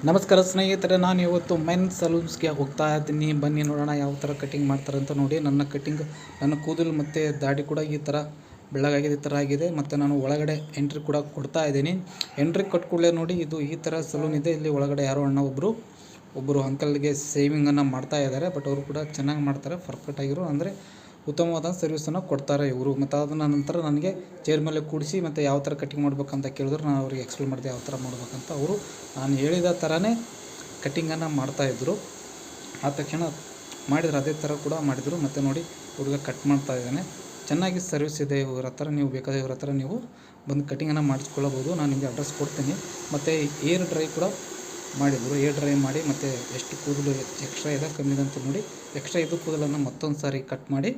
ನಮಸ್ಕಾರ ಸ್ನೇಹಿತರೆ, ನಾನು ಇವತ್ತು ಮೆನ್ ಸಲೂನ್ಸ್ಗೆ ಹೋಗ್ತಾ ಇದ್ದೀನಿ. ಬನ್ನಿ ನೋಡೋಣ ಯಾವ ಥರ ಕಟಿಂಗ್ ಮಾಡ್ತಾರೆ ಅಂತ. ನೋಡಿ, ನನ್ನ ಕೂದಲು ಮತ್ತು ದಾಡಿ ಕೂಡ ಈ ಥರ ಬೆಳ್ಳಗಾಗಿದೆ, ಈ ಥರ ಆಗಿದೆ. ಮತ್ತು ನಾನು ಒಳಗಡೆ ಎಂಟ್ರಿ ಕೂಡ ಕೊಡ್ತಾ ಇದ್ದೀನಿ. ಎಂಟ್ರಿ ಕೊಟ್ಟ ನೋಡಿ, ಇದು ಈ ಥರ ಸಲೂನ್ ಇದೆ. ಇಲ್ಲಿ ಒಳಗಡೆ ಯಾರೋ ಅಣ್ಣ ಒಬ್ಬರು ಅಂಕಲ್ಗೆ ಸೇವಿಂಗನ್ನು ಮಾಡ್ತಾ ಇದ್ದಾರೆ. ಬಟ್ ಅವರು ಕೂಡ ಚೆನ್ನಾಗಿ ಮಾಡ್ತಾರೆ, ಪರ್ಫೆಕ್ಟ್ ಆಗಿರೋ ಅಂದರೆ ಉತ್ತಮವಾದ ಸರ್ವಿಸನ್ನು ಕೊಡ್ತಾರೆ ಇವರು. ಮತ್ತು ಅದನ್ನ ನಂತರ ನನಗೆ ಚೇರ್ ಮೇಲೆ ಕೂಡಿಸಿ ಮತ್ತು ಯಾವ ಥರ ಕಟಿಂಗ್ ಮಾಡ್ಬೇಕಂತ ಕೇಳಿದ್ರು. ನಾನು ಅವ್ರಿಗೆ ಎಕ್ಸ್ಪ್ಲೇನ್ ಮಾಡಿದೆ ಯಾವ ಥರ ಮಾಡ್ಬೇಕಂತ. ಅವರು ನಾನು ಹೇಳಿದ ಥರನೇ ಕಟ್ಟಿಂಗನ್ನು ಮಾಡ್ತಾಯಿದ್ರು. ಆದ ತಕ್ಷಣ ಮಾಡಿದ್ರು, ಅದೇ ಥರ ಕೂಡ ಮಾಡಿದರು. ಮತ್ತು ನೋಡಿ, ಹುಡುಗ ಕಟ್ ಮಾಡ್ತಾ ಇದ್ದಾನೆ. ಚೆನ್ನಾಗಿ ಸರ್ವಿಸ್ ಇದೆ ಇವ್ರ ಹತ್ರ. ನೀವು ಬೇಕಾದರೆ ಇವ್ರ ಹತ್ರ ನೀವು ಬಂದು ಕಟಿಂಗನ್ನು ಮಾಡಿಸ್ಕೊಳ್ಳಬಹುದು. ನಾನು ನಿಮಗೆ ಅಡ್ರೆಸ್ ಕೊಡ್ತೀನಿ. ಮತ್ತು ಏರ್ ಡ್ರೈ ಕೂಡ ಮಾಡಿದರು. ಏರ್ ಡ್ರೈ ಮಾಡಿ ಮತ್ತು ಎಷ್ಟು ಕೂದಲು ಎಕ್ಸ್ಟ್ರಾ ಇದೆ ಕಮ್ಮಿ ಇದೆ ಅಂತ ನೋಡಿ, ಎಕ್ಸ್ಟ್ರಾ ಇದು ಕೂದಲನ್ನು ಮತ್ತೊಂದು ಸಾರಿ ಕಟ್ ಮಾಡಿ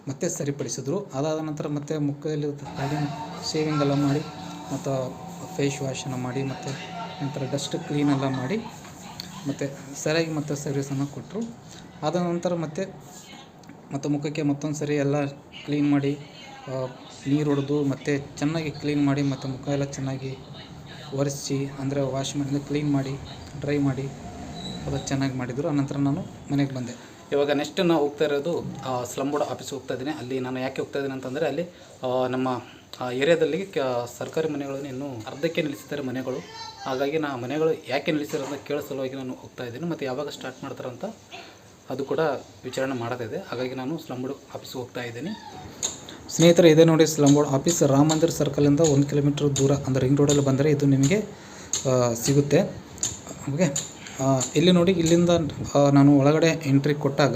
ಮತ್ತೆ ಸರಿಪಡಿಸಿದ್ರು. ಅದಾದ ನಂತರ ಮತ್ತೆ ಮುಖದಲ್ಲಿ ಶೇವಿಂಗ್ ಎಲ್ಲ ಮಾಡಿ ಮತ್ತು ಫೇಸ್ ವಾಶನ್ನು ಮಾಡಿ ಮತ್ತು ನಂತರ ಡಸ್ಟ್ ಕ್ಲೀನೆಲ್ಲ ಮಾಡಿ ಮತ್ತು ಸರಿಯಾಗಿ ಮತ್ತೆ ಸರ್ವಿಸನ್ನು ಕೊಟ್ಟರು. ಆದ ನಂತರ ಮತ್ತು ಮುಖಕ್ಕೆ ಮತ್ತೊಂದು ಸರಿ ಎಲ್ಲ ಕ್ಲೀನ್ ಮಾಡಿ ನೀರು ಹೊಡೆದು ಮತ್ತು ಚೆನ್ನಾಗಿ ಕ್ಲೀನ್ ಮಾಡಿ ಮತ್ತು ಮುಖ ಎಲ್ಲ ಚೆನ್ನಾಗಿ ಒರೆಸಿ ಅಂದರೆ ವಾಶ್ ಮಾಡಿ ಕ್ಲೀನ್ ಮಾಡಿ ಡ್ರೈ ಮಾಡಿ ಅದು ಚೆನ್ನಾಗಿ ಮಾಡಿದರು. ಆನಂತರ ನಾನು ಮನೆಗೆ ಬಂದೆ. ಇವಾಗ ನೆಕ್ಸ್ಟ್ ನಾನು ಹೋಗ್ತಾ ಇರೋದು ಸ್ಲಮ್ ಬೋರ್ಡ್ ಆಫೀಸ್ಗೆ ಹೋಗ್ತಾ ಇದ್ದೀನಿ. ಅಲ್ಲಿ ನಾನು ಯಾಕೆ ಹೋಗ್ತಾ ಇದ್ದೀನಿ ಅಂತಂದರೆ, ಅಲ್ಲಿ ನಮ್ಮ ಏರಿಯಾದಲ್ಲಿ ಸರ್ಕಾರಿ ಮನೆಗಳನ್ನು ಇನ್ನೂ ಅರ್ಧಕ್ಕೆ ನಿಲ್ಲಿಸಿದ್ದಾರೆ ಮನೆಗಳು. ಹಾಗಾಗಿ ಮನೆಗಳು ಯಾಕೆ ನಿಲ್ಲಿಸಿರೋ ಅಂತ ಕೇಳೋ ಸಲುವಾಗಿ ನಾನು ಹೋಗ್ತಾ ಇದ್ದೀನಿ. ಮತ್ತು ಯಾವಾಗ ಸ್ಟಾರ್ಟ್ ಮಾಡ್ತಾರಂತ ಅದು ಕೂಡ ವಿಚಾರಣೆ ಮಾಡೋದಿದೆ. ಹಾಗಾಗಿ ನಾನು ಸ್ಲಮ್ ಬೋರ್ಡ್ ಆಫೀಸ್ಗೆ ಹೋಗ್ತಾ ಇದ್ದೀನಿ. ಸ್ನೇಹಿತರೆ, ಇದೆ ನೋಡಿ ಸ್ಲಮ್ ಬೋರ್ಡ್ ಆಫೀಸ್. ರಾಮ ಮಂದಿರ್ ಸರ್ಕಲಿಂದ 1 ಕಿಲೋಮೀಟ್ರ್ ದೂರ ಅಂದರೆ ರಿಂಗ್ ರೋಡಲ್ಲಿ ಬಂದರೆ ಇದು ನಿಮಗೆ ಸಿಗುತ್ತೆ. ಓಕೆ, ಇಲ್ಲಿ ನೋಡಿ, ಇಲ್ಲಿಂದ ನಾನು ಒಳಗಡೆ ಎಂಟ್ರಿ ಕೊಟ್ಟಾಗ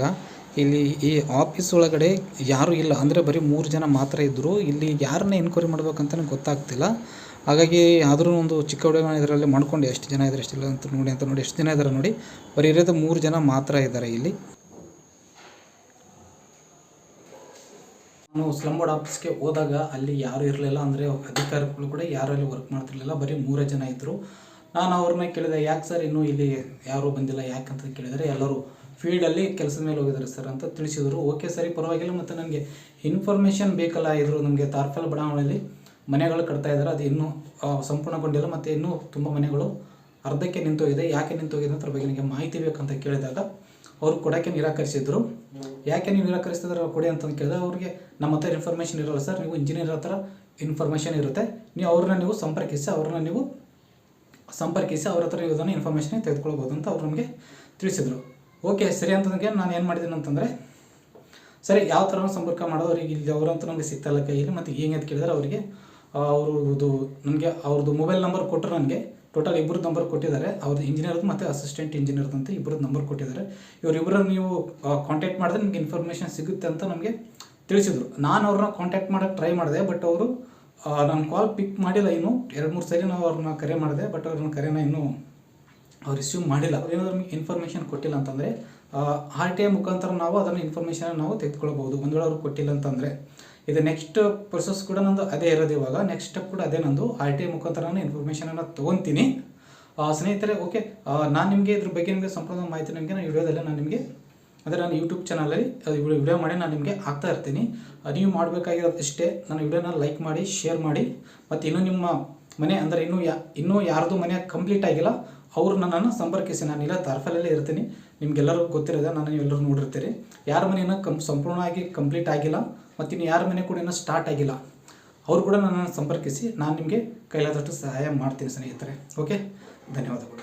ಇಲ್ಲಿ ಈ ಆಫೀಸ್ ಒಳಗಡೆ ಯಾರೂ ಇಲ್ಲ. ಅಂದರೆ ಬರೀ 3 ಜನ ಮಾತ್ರ ಇದ್ದರು. ಇಲ್ಲಿ ಯಾರನ್ನ ಎನ್ಕ್ವೈರಿ ಮಾಡ್ಬೇಕಂತಲೇ ಗೊತ್ತಾಗ್ತಿಲ್ಲ. ಹಾಗಾಗಿ ಆದರೂ ಒಂದು ಚಿಕ್ಕ ಹುಡುಗ ಇದರಲ್ಲಿ ಮಾಡ್ಕೊಂಡು ಎಷ್ಟು ಜನ ಇದ್ದಾರೆ ಎಷ್ಟಿಲ್ಲ ಅಂತ ನೋಡಿ ಎಷ್ಟು ಜನ ಇದ್ದಾರೆ ನೋಡಿ. ಬರೀ ಇರೋದು 3 ಜನ ಮಾತ್ರ ಇದ್ದಾರೆ ಇಲ್ಲಿ. ನಾನು ಸ್ಲಮ್ ಬೋರ್ಡ್ ಆಫೀಸ್ಗೆ ಹೋದಾಗ ಅಲ್ಲಿ ಯಾರೂ ಇರಲಿಲ್ಲ. ಅಂದರೆ ಅಧಿಕಾರಿಗಳು ಕೂಡ ಯಾರು ಅಲ್ಲಿ ವರ್ಕ್ ಮಾಡ್ತಿರ್ಲಿಲ್ಲ. ಬರೀ 3 ಜನ ಇದ್ದರು. ನಾನು ಅವ್ರನ್ನ ಕೇಳಿದೆ, ಯಾಕೆ ಸರ್ ಇನ್ನೂ ಇಲ್ಲಿ ಯಾರೂ ಬಂದಿಲ್ಲ ಯಾಕಂತ ಕೇಳಿದರೆ, ಎಲ್ಲರೂ ಫೀಲ್ಡಲ್ಲಿ ಕೆಲಸದ ಮೇಲೆ ಹೋಗಿದ್ದಾರೆ ಸರ್ ಅಂತ ತಿಳಿಸಿದರು. ಓಕೆ ಸರಿ, ಪರವಾಗಿಲ್ಲ. ಮತ್ತು ನನಗೆ ಇನ್ಫಾರ್ಮೇಷನ್ ಬೇಕಲ್ಲ. ಇದ್ರು ನಮಗೆ ತಾರ್ಫಲ್ ಬಡಾವಣೆಯಲ್ಲಿ ಮನೆಗಳು ಕಟ್ತಾ ಇದ್ದಾರೆ, ಅದು ಇನ್ನೂ ಸಂಪೂರ್ಣಗೊಂಡಿಲ್ಲ. ಮತ್ತು ಇನ್ನೂ ತುಂಬ ಮನೆಗಳು ಅರ್ಧಕ್ಕೆ ನಿಂತೋಗಿದೆ. ಯಾಕೆ ನಿಂತೋಗಿದೆ ಅದ್ರ ಬಗ್ಗೆ ನನಗೆ ಮಾಹಿತಿ ಬೇಕಂತ ಕೇಳಿದಾಗ ಅವರು ಕೊಡೋಕ್ಕೆ ನಿರಾಕರಿಸಿದ್ರು. ಯಾಕೆ ನೀವು ನಿರಾಕರಿಸಿದ್ರೆ ಕೊಡಿ ಅಂತಂದು ಕೇಳಿದೆ. ಅವ್ರಿಗೆ ನಮ್ಮ ಹತ್ರ ಇನ್ಫಾರ್ಮೇಷನ್ ಇರೋಲ್ಲ ಸರ್, ನೀವು ಇಂಜಿನಿಯರ್ ಹತ್ರ ಇನ್ಫಾರ್ಮೇಷನ್ ಇರುತ್ತೆ, ನೀವು ಸಂಪರ್ಕಿಸಿ ಅವ್ರ ಹತ್ರ ಇದನ್ನು ಇನ್ಫಾರ್ಮೇಷನ್ ತೆಗೆದುಕೊಳ್ಬೋದು ಅಂತ ಅವ್ರು ನಮಗೆ ತಿಳಿಸಿದರು. ಓಕೆ ಸರಿ ಅಂತಂದ್ರೆ ನಾನು ಏನು ಮಾಡಿದ್ದೀನಿ ಅಂತಂದರೆ, ಸರಿ ಯಾವ ಥರ ಸಂಪರ್ಕ ಮಾಡೋದು ಅವ್ರಿಗೆ, ಇಲ್ಲಿ ಅವರಂತೂ ನಮಗೆ ಸಿಗ್ತಾಯಿಲ್ಲ ಕೈಯಲ್ಲಿ. ಮತ್ತು ಹೇಗೆ ಅಂತ ಕೇಳಿದರೆ ಅವರಿಗೆ ಅವ್ರದ್ದು ಮೊಬೈಲ್ ನಂಬರ್ ಕೊಟ್ಟರು. ನನಗೆ ಟೋಟಲ್ 2 ನಂಬರ್ ಕೊಟ್ಟಿದ್ದಾರೆ. ಅವ್ರದ್ದು ಇಂಜಿನಿಯರ್ದು ಮತ್ತು ಅಸಿಸ್ಟೆಂಟ್ ಇಂಜಿನಿಯರ್ದು ಅಂತ 2 ನಂಬರ್ ಕೊಟ್ಟಿದ್ದಾರೆ. ಇವರಿಬ್ಬರನ್ನು ನೀವು ಕಾಂಟ್ಯಾಕ್ಟ್ ಮಾಡಿದ್ರೆ ನಿಮಗೆ ಇನ್ಫಾರ್ಮೇಷನ್ ಸಿಗುತ್ತೆ ಅಂತ ನಮಗೆ ತಿಳಿಸಿದರು. ನಾನು ಅವ್ರನ್ನ ಕಾಂಟ್ಯಾಕ್ಟ್ ಮಾಡೋಕ್ಕೆ ಟ್ರೈ ಮಾಡಿದೆ. ಬಟ್ ಅವರು ನನ್ನ ಕಾಲ್ ಪಿಕ್ ಮಾಡಿಲ್ಲ. ಇನ್ನೂ 2-3 ಸರಿ ನಾವು ಅವ್ರನ್ನ ಕರೆ ಮಾಡಿದೆ. ಬಟ್ ಅವ್ರನ್ನ ಕರೆನ ಇನ್ನೂ ಅವ್ರು ರಿಸೀವ್ ಮಾಡಿಲ್ಲ. ಏನಾದರೂ ನಮಗೆ ಇನ್ಫಾರ್ಮೇಷನ್ ಕೊಟ್ಟಿಲ್ಲ ಅಂತಂದರೆ RTI ಮುಖಾಂತರ ನಾವು ಅದನ್ನು ಇನ್ಫಾರ್ಮೇಷನ್ ನಾವು ತೆಗೆದುಕೊಳ್ಬೋದು. ಒಂದು ವೇಳೆ ಅವ್ರು ಕೊಟ್ಟಿಲ್ಲ ಅಂತಂದರೆ. ಇದು ನೆಕ್ಸ್ಟ್ ಪ್ರೊಸೆಸ್ ಕೂಡ ನಂದು ಅದೇ ಇರೋದು. ಇವಾಗ ನೆಕ್ಸ್ಟ್ ಸ್ಟೆಪ್ ಕೂಡ ಅದೇ ನಂದು. RTI ಮುಖಾಂತರ ನಾನು ಇನ್ಫಾರ್ಮೇಷನನ್ನು ತೊಗೊತೀನಿ. ಸ್ನೇಹಿತರೆ, ಓಕೆ, ನಾನು ನಿಮಗೆ ಇದ್ರ ಬಗ್ಗೆ ನಿಮಗೆ ಸಂಪೂರ್ಣ ಮಾಹಿತಿ ನಿಮಗೆ ನಾನು ವಿಡಿಯೋದಲ್ಲೇ ನಾನು ಯೂಟ್ಯೂಬ್ ಚಾನಲಲ್ಲಿ ವಿಡಿಯೋ ಮಾಡಿ ನಾನು ನಿಮಗೆ ಹಾಕ್ತಾ ಇರ್ತೀನಿ. ನೀವು ಮಾಡಬೇಕಾಗಿರೋದು ಇಷ್ಟೇ, ನನ್ನ ವಿಡಿಯೋನ ಲೈಕ್ ಮಾಡಿ, ಶೇರ್ ಮಾಡಿ. ಮತ್ತು ಇನ್ನೂ ನಿಮ್ಮ ಮನೆ ಅಂದರೆ ಇನ್ನೂ ಯಾರ್ದು ಮನೆ ಕಂಪ್ಲೀಟ್ ಆಗಿಲ್ಲ ಅವರು ನನ್ನನ್ನು ಸಂಪರ್ಕಿಸಿ. ನಾನಿಲ್ಲ ತಾರ್ಫಲಲ್ಲೇ ಇರ್ತೀನಿ, ನಿಮಗೆಲ್ಲರಿಗೂ ಗೊತ್ತಿರೋದೆ, ನೀವೆಲ್ಲರೂ ನೋಡಿರ್ತೀರಿ. ಯಾರ ಮನೆ ಇನ್ನೂ ಸಂಪೂರ್ಣವಾಗಿ ಕಂಪ್ಲೀಟ್ ಆಗಿಲ್ಲ ಮತ್ತು ಇನ್ನು ಯಾರ ಮನೆ ಕೂಡ ಇನ್ನೂ ಸ್ಟಾರ್ಟ್ ಆಗಿಲ್ಲ, ಅವರು ಕೂಡ ನನ್ನನ್ನು ಸಂಪರ್ಕಿಸಿ. ನಾನು ನಿಮಗೆ ಕೈಲಾದಷ್ಟು ಸಹಾಯ ಮಾಡ್ತೀನಿ ಸ್ನೇಹಿತರೆ. ಓಕೆ, ಧನ್ಯವಾದಗಳು.